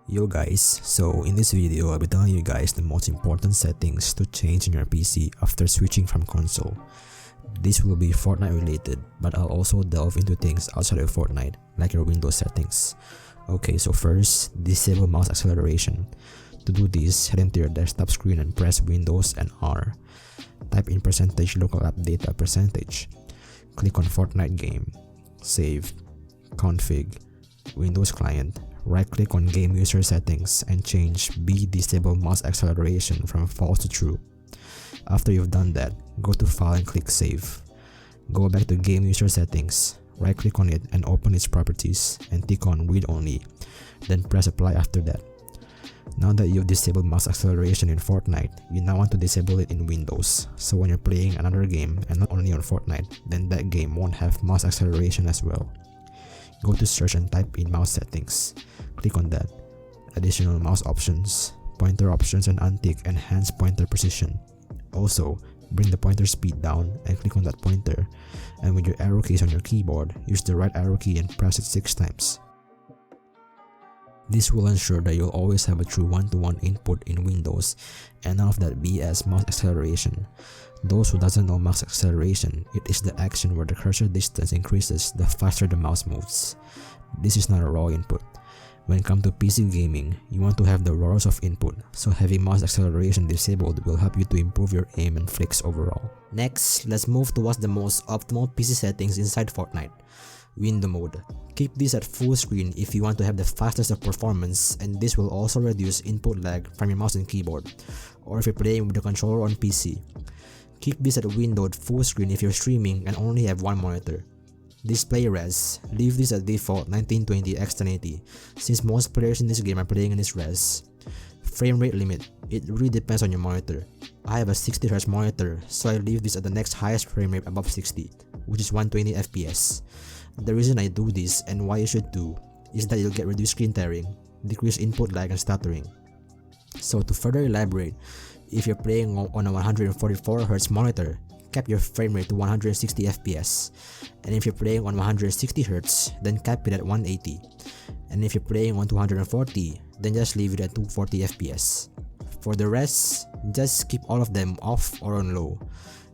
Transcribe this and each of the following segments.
Yo guys, so in this video I'll be telling you guys the most important settings to change in your PC after switching from console. This will be Fortnite related, but I'll also delve into things outside of Fortnite, like your Windows settings. Okay, so first, disable mouse acceleration. To do this, head into your desktop screen and press Windows and R. Type in % local app data %. Click on Fortnite game, save, config, Windows client. Right click on game user settings and change B disable mouse acceleration from false to true. After you've done that, go to file and click save. Go back to game user settings, right click on it and open its properties and tick on read only, then press apply after that. Now that you've disabled mouse acceleration in Fortnite, you now want to disable it in Windows, so when you're playing another game and not only on Fortnite, then that game won't have mouse acceleration as well. Go to search and type in mouse settings. Click on that. Additional mouse options, pointer options and untick enhance pointer precision. Also, bring the pointer speed down and click on that pointer, and with your arrow keys on your keyboard, use the right arrow key and press it 6 times. This will ensure that you'll always have a true one-to-one input in Windows and none of that BS mouse acceleration. Those who doesn't know mouse acceleration, it is the action where the cursor distance increases the faster the mouse moves. This is not a raw input. When it comes to PC gaming, you want to have the raws of input, so having mouse acceleration disabled will help you to improve your aim and flicks overall. Next, let's move towards the most optimal PC settings inside Fortnite. Window mode. Keep this at full screen if you want to have the fastest of performance, and this will also reduce input lag from your mouse and keyboard, or if you're playing with the controller on PC. Keep this at windowed full screen if you're streaming and only have one monitor. Display res. Leave this at default 1920x1080 since most players in this game are playing in this res. Frame rate limit. It really depends on your monitor. I have a 60Hz monitor, so I leave this at the next highest frame rate above 60, which is 120 FPS. The reason I do this and why you should do is that you'll get reduced screen tearing, decreased input lag and stuttering. So to further elaborate, if you're playing on a 144Hz monitor, cap your frame rate to 160 FPS, and if you're playing on 160Hz, then cap it at 180, and if you're playing on 240, then just leave it at 240 FPS. For the rest, just keep all of them off or on low.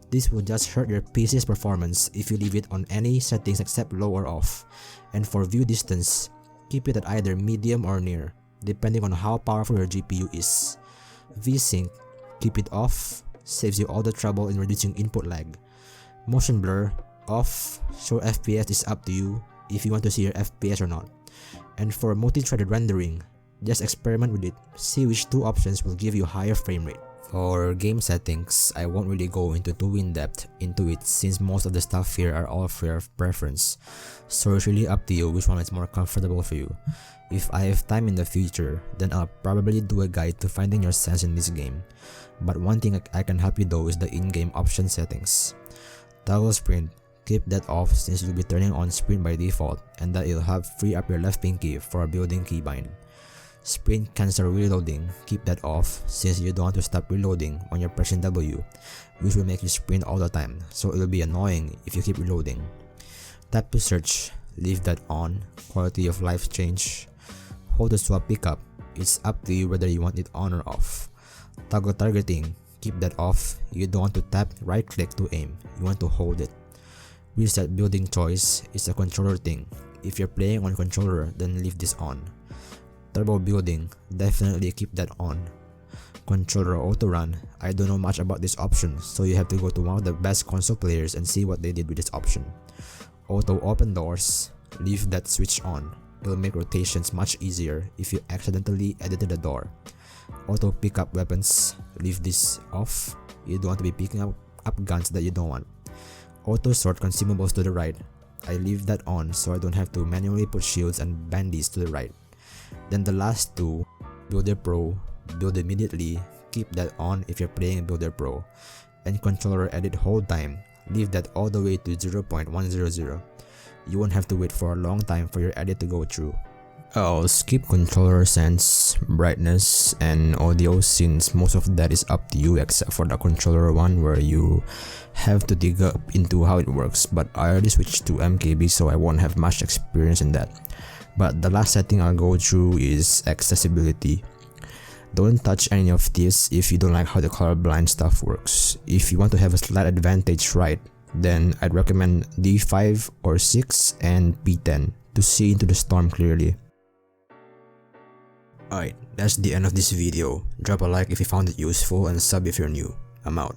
This will just hurt your PC's performance if you leave it on any settings except low or off, and for view distance, keep it at either medium or near, depending on how powerful your GPU is. VSync, keep it off, saves you all the trouble in reducing input lag. Motion blur, off, show FPS is up to you if you want to see your FPS or not. And for multi-threaded rendering, just experiment with it, see which two options will give you higher frame rate. For game settings, I won't really go into too in-depth into it since most of the stuff here are all for your preference, so it's really up to you which one is more comfortable for you. If I have time in the future, then I'll probably do a guide to finding your sense in this game. But one thing I can help you though is the in-game option settings. Toggle sprint, keep that off since you'll be turning on sprint by default, and that will help free up your left pinky for a building keybind. Sprint cancel reloading, keep that off since you don't want to stop reloading when you're pressing W, which will make you sprint all the time, so it will be annoying if you keep reloading. Tap to search, leave that on, quality of life change. Hold the swap pickup, it's up to you whether you want it on or off. Toggle targeting, keep that off, you don't want to tap right click to aim, you want to hold it. Reset building choice is a controller thing, if you're playing on controller then leave this on. Turbo building, definitely keep that on. Controller auto run, I don't know much about this option, so you have to go to one of the best console players and see what they did with this option. Auto open doors, leave that switch on, it'll make rotations much easier if you accidentally edited a door. Auto pick up weapons, leave this off, you don't want to be picking up guns that you don't want. Auto sort consumables to the right, I leave that on so I don't have to manually put shields and bandies to the right. Then the last two, Builder Pro, build immediately, keep that on if you're playing Builder Pro. And controller edit hold time, leave that all the way to 0.100. You won't have to wait for a long time for your edit to go through. I'll skip controller sense, brightness, and audio since most of that is up to you except for the controller one where you have to dig up into how it works, but I already switched to MKB so I won't have much experience in that. But the last setting I'll go through is accessibility. Don't touch any of this if you don't like how the colorblind stuff works. If you want to have a slight advantage, right, then I'd recommend D5 or 6 and P10 to see into the storm clearly. Alright, that's the end of this video. Drop a like if you found it useful and sub if you're new. I'm out.